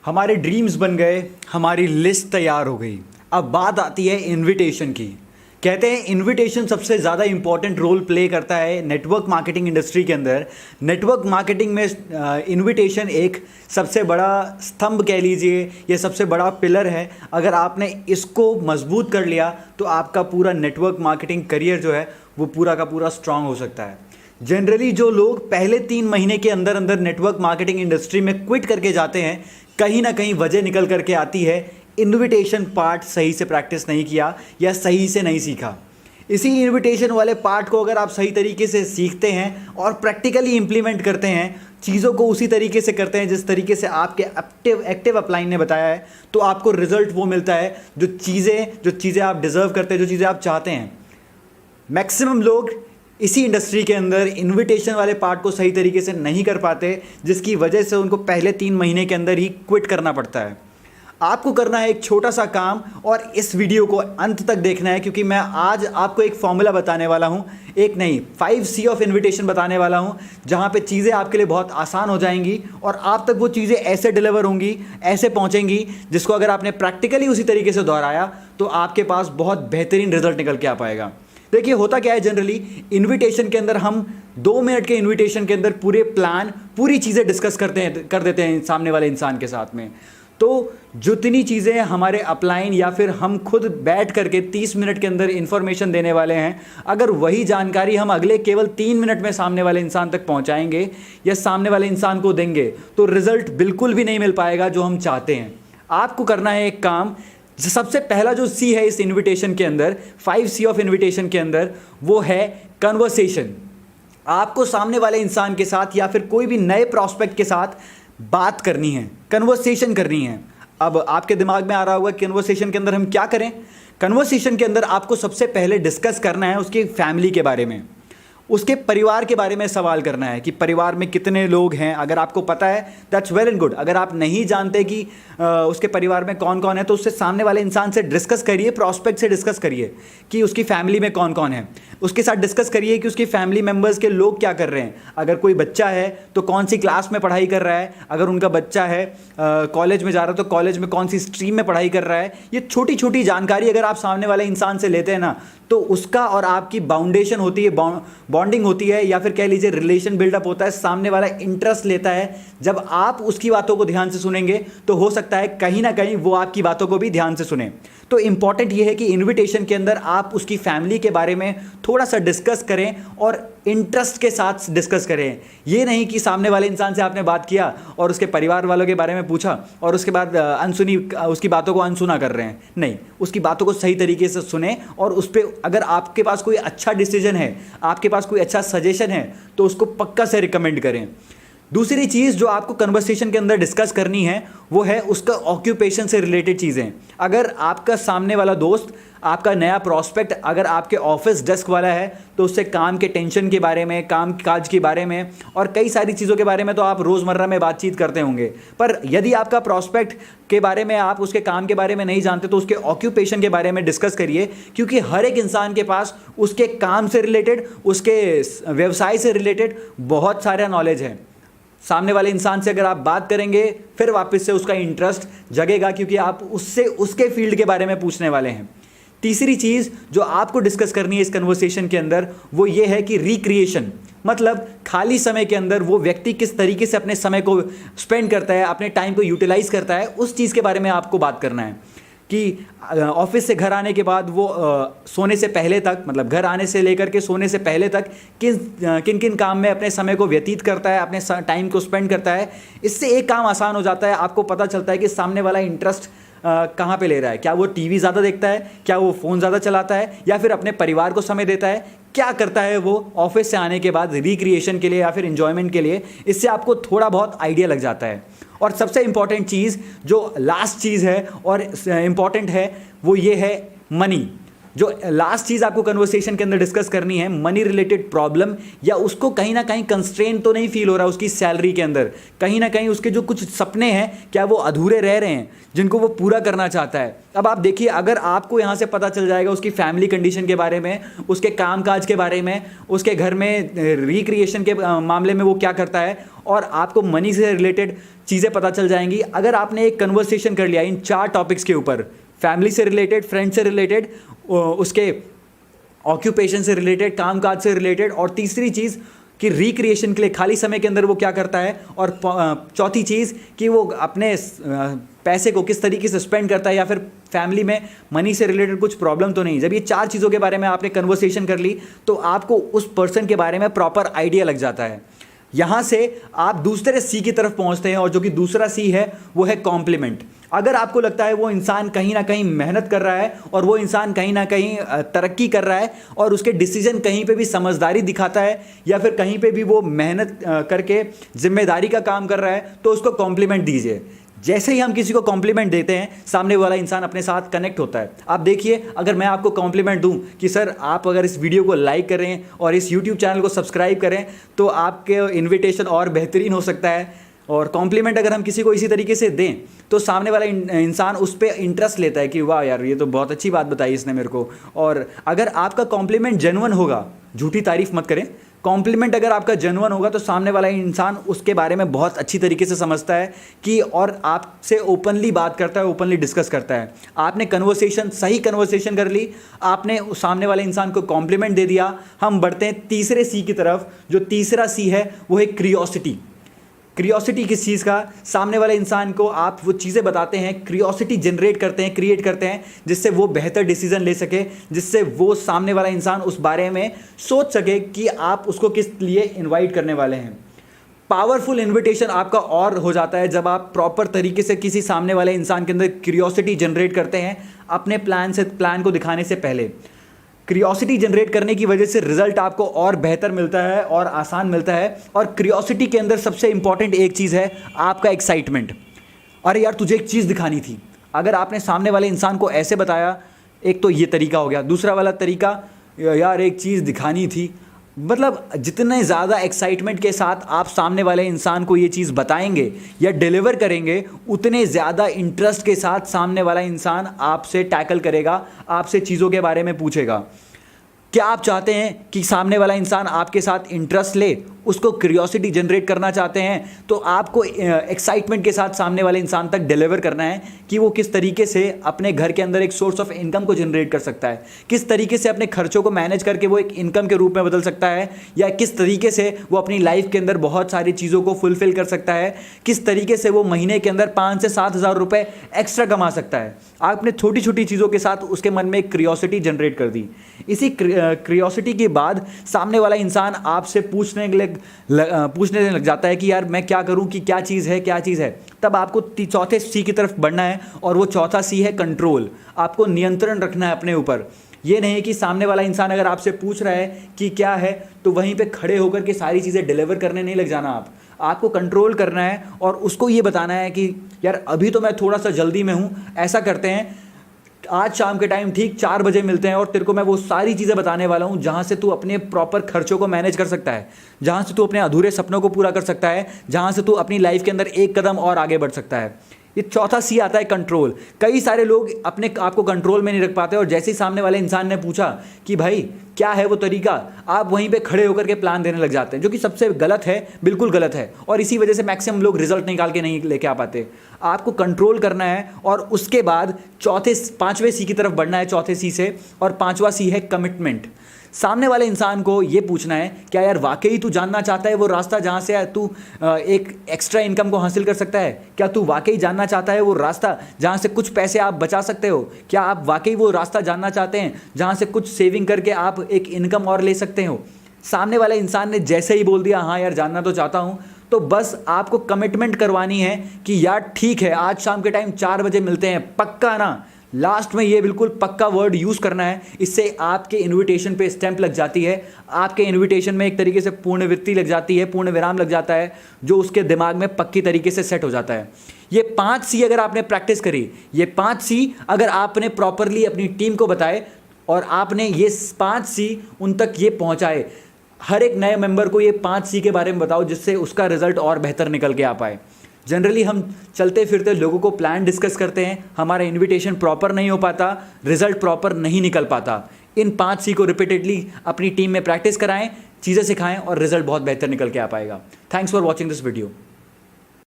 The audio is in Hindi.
हमारे ड्रीम्स बन गए, हमारी लिस्ट तैयार हो गई। अब बात आती है इनविटेशन की। कहते हैं इनविटेशन सबसे ज़्यादा इंपॉर्टेंट रोल प्ले करता है नेटवर्क मार्केटिंग इंडस्ट्री के अंदर। नेटवर्क मार्केटिंग में इनविटेशन एक सबसे बड़ा स्तंभ कह लीजिए, ये सबसे बड़ा पिलर है। अगर आपने इसको मजबूत कर लिया तो आपका पूरा नेटवर्क मार्केटिंग करियर जो है वो पूरा का पूरा स्ट्रांग हो सकता है। जनरली जो लोग पहले 3 महीने के अंदर अंदर नेटवर्क मार्केटिंग इंडस्ट्री में क्विट करके जाते हैं, कहीं ना कहीं वजह निकल करके आती है इनविटेशन पार्ट सही से प्रैक्टिस नहीं किया या सही से नहीं सीखा। इसी इनविटेशन वाले पार्ट को अगर आप सही तरीके से सीखते हैं और प्रैक्टिकली इंप्लीमेंट करते हैं, चीज़ों को उसी तरीके से करते हैं जिस तरीके से आपके एक्टिव अपलाइन ने बताया है, तो आपको रिजल्ट वो मिलता है जो चीज़ें आप डिज़र्व करते हैं, जो चीज़ें आप चाहते हैं। मैक्सिमम लोग इसी इंडस्ट्री के अंदर इनविटेशन वाले पार्ट को सही तरीके से नहीं कर पाते, जिसकी वजह से उनको पहले 3 महीने के अंदर ही क्विट करना पड़ता है। आपको करना है एक छोटा सा काम और इस वीडियो को अंत तक देखना है, क्योंकि मैं आज आपको एक फॉर्मूला बताने वाला हूं, एक नहीं 5C ऑफ इनविटेशन बताने वाला हूं, जहां पे चीज़ें आपके लिए बहुत आसान हो जाएंगी और आप तक वो चीज़ें ऐसे डिलीवर होंगी, ऐसे पहुंचेंगी, जिसको अगर आपने प्रैक्टिकली उसी तरीके से दोहराया तो आपके पास बहुत बेहतरीन रिजल्ट निकल के आ पाएगा। देखिए होता क्या है, जनरली इनविटेशन के अंदर हम 2 मिनट के इनविटेशन के अंदर पूरे प्लान, पूरी चीज़ें डिस्कस कर देते हैं सामने वाले इंसान के साथ में। तो जितनी चीज़ें हमारे अपलाइन या फिर हम खुद बैठ करके 30 मिनट के अंदर इंफॉर्मेशन देने वाले हैं, अगर वही जानकारी हम अगले केवल 3 मिनट में सामने वाले इंसान तक पहुंचाएंगे या सामने वाले इंसान को देंगे, तो रिजल्ट बिल्कुल भी नहीं मिल पाएगा जो हम चाहते हैं। आपको करना है एक काम, सबसे पहला जो सी है इस इनविटेशन के अंदर, 5C ऑफ इनविटेशन के अंदर, वो है कन्वर्सेशन। आपको सामने वाले इंसान के साथ या फिर कोई भी नए प्रॉस्पेक्ट के साथ बात करनी है, कन्वर्सेशन करनी है। अब आपके दिमाग में आ रहा होगा कन्वर्सेशन के अंदर हम क्या करें। कन्वर्सेशन के अंदर आपको सबसे पहले डिस्कस करना है उसकी फैमिली के बारे में, उसके परिवार के बारे में सवाल करना है कि परिवार में कितने लोग हैं। अगर आपको पता है दैट्स वेल एंड गुड। अगर आप नहीं जानते कि उसके परिवार में कौन कौन है, तो उससे सामने वाले इंसान से डिस्कस करिए, प्रॉस्पेक्ट से डिस्कस करिए कि उसकी फैमिली में कौन कौन है। उसके साथ डिस्कस करिए कि उसकी फैमिली मेम्बर्स के लोग क्या कर रहे हैं। अगर कोई बच्चा है तो कौन सी क्लास में पढ़ाई कर रहा है, अगर उनका बच्चा है कॉलेज में जा रहा है तो कॉलेज में कौन सी स्ट्रीम में पढ़ाई कर रहा है। ये छोटी छोटी जानकारी अगर आप सामने वाले इंसान से लेते हैं ना, तो उसका और आपकी बाउंडेशन होती है, बॉन्डिंग होती है, या फिर कह लीजिए रिलेशन बिल्डअप होता है। सामने वाला इंटरेस्ट लेता है। जब आप उसकी बातों को ध्यान से सुनेंगे तो हो सकता है कहीं ना कहीं वो आपकी बातों को भी ध्यान से सुने। तो इंपॉर्टेंट ये है कि इनविटेशन के अंदर आप उसकी फैमिली के बारे में थोड़ा सा डिस्कस करें और इंटरेस्ट के साथ डिस्कस करें। ये नहीं कि सामने वाले इंसान से आपने बात किया और उसके परिवार वालों के बारे में पूछा और उसके बाद उसकी बातों को अनसुना कर रहे हैं। नहीं, उसकी बातों को सही तरीके से सुने और उस पर अगर आपके पास कोई अच्छा डिसीजन है, आपके पास कोई अच्छा सजेशन है, तो उसको पक्का से रिकमेंड करें। दूसरी चीज़ जो आपको कन्वर्सेशन के अंदर डिस्कस करनी है वो है उसका ऑक्यूपेशन से रिलेटेड चीज़ें। अगर आपका सामने वाला दोस्त, आपका नया प्रॉस्पेक्ट अगर आपके ऑफिस डेस्क वाला है, तो उससे काम के टेंशन के बारे में, काम काज के बारे में और कई सारी चीज़ों के बारे में तो आप रोज़मर्रा में बातचीत करते होंगे। पर यदि आपका प्रॉस्पेक्ट के बारे में, आप उसके काम के बारे में नहीं जानते, तो उसके ऑक्यूपेशन के बारे में डिस्कस करिए, क्योंकि हर एक इंसान के पास उसके काम से रिलेटेड, उसके व्यवसाय से रिलेटेड बहुत सारा नॉलेज है। सामने वाले इंसान से अगर आप बात करेंगे फिर वापस से उसका इंटरेस्ट जगेगा, क्योंकि आप उससे उसके फील्ड के बारे में पूछने वाले हैं। तीसरी चीज़ जो आपको डिस्कस करनी है इस कन्वर्सेशन के अंदर वो ये है कि रिक्रिएशन, मतलब खाली समय के अंदर वो व्यक्ति किस तरीके से अपने समय को स्पेंड करता है, अपने टाइम को यूटिलाइज करता है, उस चीज़ के बारे में आपको बात करना है कि ऑफिस से घर आने के बाद वो सोने से पहले तक, मतलब घर आने से लेकर के सोने से पहले तक किन किन काम में अपने समय को व्यतीत करता है, अपने टाइम को स्पेंड करता है। इससे एक काम आसान हो जाता है, आपको पता चलता है कि सामने वाला इंटरेस्ट कहाँ पे ले रहा है। क्या वो टीवी ज़्यादा देखता है, क्या वो फ़ोन ज़्यादा चलाता है, या फिर अपने परिवार को समय देता है, क्या करता है वो ऑफिस से आने के बाद रिक्रिएशन के लिए या फिर इन्जॉयमेंट के लिए। इससे आपको थोड़ा बहुत आइडिया लग जाता है। और सबसे इंपॉर्टेंट चीज़ जो लास्ट चीज़ है और इम्पॉर्टेंट है वो ये है मनी। जो लास्ट चीज़ आपको कन्वर्सेशन के अंदर डिस्कस करनी है, मनी रिलेटेड प्रॉब्लम, या उसको कहीं ना कहीं कंस्ट्रेन तो नहीं फील हो रहा उसकी सैलरी के अंदर, कहीं ना कहीं उसके जो कुछ सपने हैं क्या वो अधूरे रह रहे हैं जिनको वो पूरा करना चाहता है। अब आप देखिए, अगर आपको यहाँ से पता चल जाएगा उसकी फैमिली कंडीशन के बारे में, उसके कामकाज के बारे में, उसके घर में रिक्रिएशन के मामले में वो क्या करता है, और आपको मनी से रिलेटेड चीज़ें पता चल जाएंगी। अगर आपने एक कन्वर्सेशन कर लिया इन 4 टॉपिक्स के ऊपर, फैमिली से रिलेटेड, फ्रेंड से रिलेटेड, उसके ऑक्यूपेशन से रिलेटेड, कामकाज से रिलेटेड, और तीसरी चीज़ कि रिक्रिएशन के लिए खाली समय के अंदर वो क्या करता है, और चौथी चीज़ कि वो अपने पैसे को किस तरीके से स्पेंड करता है, या फिर फैमिली में मनी से रिलेटेड कुछ प्रॉब्लम तो नहीं। जब ये 4 चीज़ों के बारे में आपने कन्वर्सेशन कर ली तो आपको उस पर्सन के बारे में प्रॉपर आइडिया लग जाता है। यहाँ से आप दूसरे सी की तरफ पहुँचते हैं, और जो कि दूसरा सी है वो है कॉम्प्लीमेंट। अगर आपको लगता है वो इंसान कहीं ना कहीं मेहनत कर रहा है, और वो इंसान कहीं ना कहीं तरक्की कर रहा है, और उसके डिसीजन कहीं पे भी समझदारी दिखाता है, या फिर कहीं पे भी वो मेहनत करके जिम्मेदारी का काम कर रहा है, तो उसको कॉम्प्लीमेंट दीजिए। जैसे ही हम किसी को कॉम्प्लीमेंट देते हैं, सामने वाला इंसान अपने साथ कनेक्ट होता है। आप देखिए, अगर मैं आपको कॉम्प्लीमेंट दूं कि सर आप अगर इस वीडियो को लाइक करें और इस यूट्यूब चैनल को सब्सक्राइब करें तो आपके इन्विटेशन और बेहतरीन हो सकता है। और कॉम्प्लीमेंट अगर हम किसी को इसी तरीके से दें तो सामने वाला इंसान उस पर इंटरेस्ट लेता है कि वाह यार, ये तो बहुत अच्छी बात बताई इसने मेरे को। और अगर आपका कॉम्प्लीमेंट जेन्युइन होगा, झूठी तारीफ मत करें, कॉम्प्लीमेंट अगर आपका जेन्युइन होगा तो सामने वाला इंसान उसके बारे में बहुत अच्छी तरीके से समझता है कि, और आपसे ओपनली बात करता है, ओपनली डिस्कस करता है। आपने सही कन्वर्सेशन कर ली, आपने सामने वाले इंसान को कॉम्प्लीमेंट दे दिया। हम बढ़ते हैं तीसरे सी की तरफ। जो तीसरा सी है वो है क्रियोसिटी। क्रियोसिटी किस चीज़ का? सामने वाले इंसान को आप वो चीज़ें बताते हैं, क्रियोसिटी जनरेट करते हैं, क्रिएट करते हैं, जिससे वो बेहतर डिसीजन ले सके, जिससे वो सामने वाला इंसान उस बारे में सोच सके कि आप उसको किस लिए इनवाइट करने वाले हैं। पावरफुल इन्विटेशन आपका और हो जाता है जब आप प्रॉपर तरीके से किसी सामने वाले इंसान के अंदर क्रियोसिटी जनरेट करते हैं अपने प्लान को दिखाने से पहले। क्रियोसिटी जनरेट करने की वजह से रिजल्ट आपको और बेहतर मिलता है और आसान मिलता है। और क्रियोसिटी के अंदर सबसे इंपॉर्टेंट एक चीज़ है आपका एक्साइटमेंट। अरे यार, तुझे एक चीज़ दिखानी थी। अगर आपने सामने वाले इंसान को ऐसे बताया, एक तो ये तरीका हो गया। दूसरा वाला तरीका, यार एक चीज़ दिखानी थी, मतलब जितने ज़्यादा एक्साइटमेंट के साथ आप सामने वाले इंसान को ये चीज़ बताएंगे या डिलीवर करेंगे, उतने ज़्यादा इंटरेस्ट के साथ सामने वाला इंसान आपसे टैकल करेगा, आपसे चीज़ों के बारे में पूछेगा। क्या आप चाहते हैं कि सामने वाला इंसान आपके साथ इंटरेस्ट ले, उसको क्यूरियोसिटी जनरेट करना चाहते हैं, तो आपको एक्साइटमेंट के साथ सामने वाले इंसान तक डिलीवर करना है कि वो किस तरीके से अपने घर के अंदर एक सोर्स ऑफ इनकम को जनरेट कर सकता है, किस तरीके से अपने खर्चों को मैनेज करके वो एक इनकम के रूप में बदल सकता है, या किस तरीके से वो अपनी लाइफ के अंदर बहुत सारी चीज़ों को फुलफिल कर सकता है, किस तरीके से वो महीने के अंदर 5 से 7 हज़ार रुपये एक्स्ट्रा कमा सकता है। आपने छोटी छोटी चीज़ों के साथ उसके मन में एक क्यूरियोसिटी जनरेट कर दी। इसी क्यूरियोसिटी के बाद सामने वाला इंसान आपसे पूछने लग जाता है कि यार मैं क्या करूं, कि क्या चीज़ है। तब आपको चौथे सी की तरफ बढ़ना है, और वो चौथा सी है कंट्रोल। आपको नियंत्रण रखना है अपने ऊपर। ये नहीं कि सामने वाला इंसान अगर आपसे पूछ रहा है कि क्या है तो वहीं पे खड़े होकर के सारी चीज़ें डिलीवर करने नहीं लग जाना। आपको कंट्रोल करना है और उसको ये बताना है कि यार अभी तो मैं थोड़ा सा जल्दी में हूँ, ऐसा करते हैं आज शाम के टाइम ठीक 4 बजे मिलते हैं, और तेरे को मैं वो सारी चीज़ें बताने वाला हूँ जहाँ से तू अपने प्रॉपर खर्चों को मैनेज कर सकता है, जहाँ से तू अपने अधूरे सपनों को पूरा कर सकता है, जहाँ से तू अपनी लाइफ के अंदर एक कदम और आगे बढ़ सकता है। ये चौथा सी आता है कंट्रोल। कई सारे लोग अपने आप को कंट्रोल में नहीं रख पाते, और जैसे ही सामने वाले इंसान ने पूछा कि भाई क्या है वो तरीका, आप वहीं पे खड़े होकर के प्लान देने लग जाते हैं, जो कि सबसे गलत है, बिल्कुल गलत है। और इसी वजह से मैक्सिमम लोग रिजल्ट निकाल के नहीं लेके आ पाते। आपको कंट्रोल करना है, और उसके बाद पांचवें सी की तरफ बढ़ना है, चौथे सी से। और पांचवा सी है कमिटमेंट। सामने वाले इंसान को ये पूछना है, क्या यार वाकई तू जानना चाहता है वो रास्ता जहाँ से तू एक एक्स्ट्रा इनकम को हासिल कर सकता है? क्या तू वाकई जानना चाहता है वो रास्ता जहाँ से कुछ पैसे आप बचा सकते हो? क्या आप वाकई वो रास्ता जानना चाहते हैं जहाँ से कुछ सेविंग करके आप एक इनकम और ले सकते हो? सामने वाले इंसान ने जैसे ही बोल दिया हाँ यार जानना तो चाहता हूँ, तो बस आपको कमिटमेंट करवानी है कि यार ठीक है, आज शाम के टाइम 4 बजे मिलते हैं, पक्का ना? लास्ट में ये बिल्कुल पक्का वर्ड यूज़ करना है। इससे आपके इनविटेशन पे स्टैंप लग जाती है, आपके इनविटेशन में एक तरीके से पूर्णवित्ती लग जाती है, पूर्ण विराम लग जाता है, जो उसके दिमाग में पक्की तरीके से सेट हो जाता है। ये 5 सी अगर आपने प्रैक्टिस करी, ये 5 सी अगर आपने प्रॉपरली अपनी टीम को बताए, और आपने ये 5C उन तक ये पहुंचाए। हर एक नए मेंबर को ये 5C के बारे में बताओ जिससे उसका रिजल्ट और बेहतर निकल के आ पाए। जनरली हम चलते फिरते लोगों को प्लान डिस्कस करते हैं, हमारा इनविटेशन प्रॉपर नहीं हो पाता, रिजल्ट प्रॉपर नहीं निकल पाता। इन 5C को रिपीटेडली अपनी टीम में प्रैक्टिस कराएं, चीज़ें सिखाएं और रिजल्ट बहुत बेहतर निकल के आ पाएगा। Thanks for watching this video.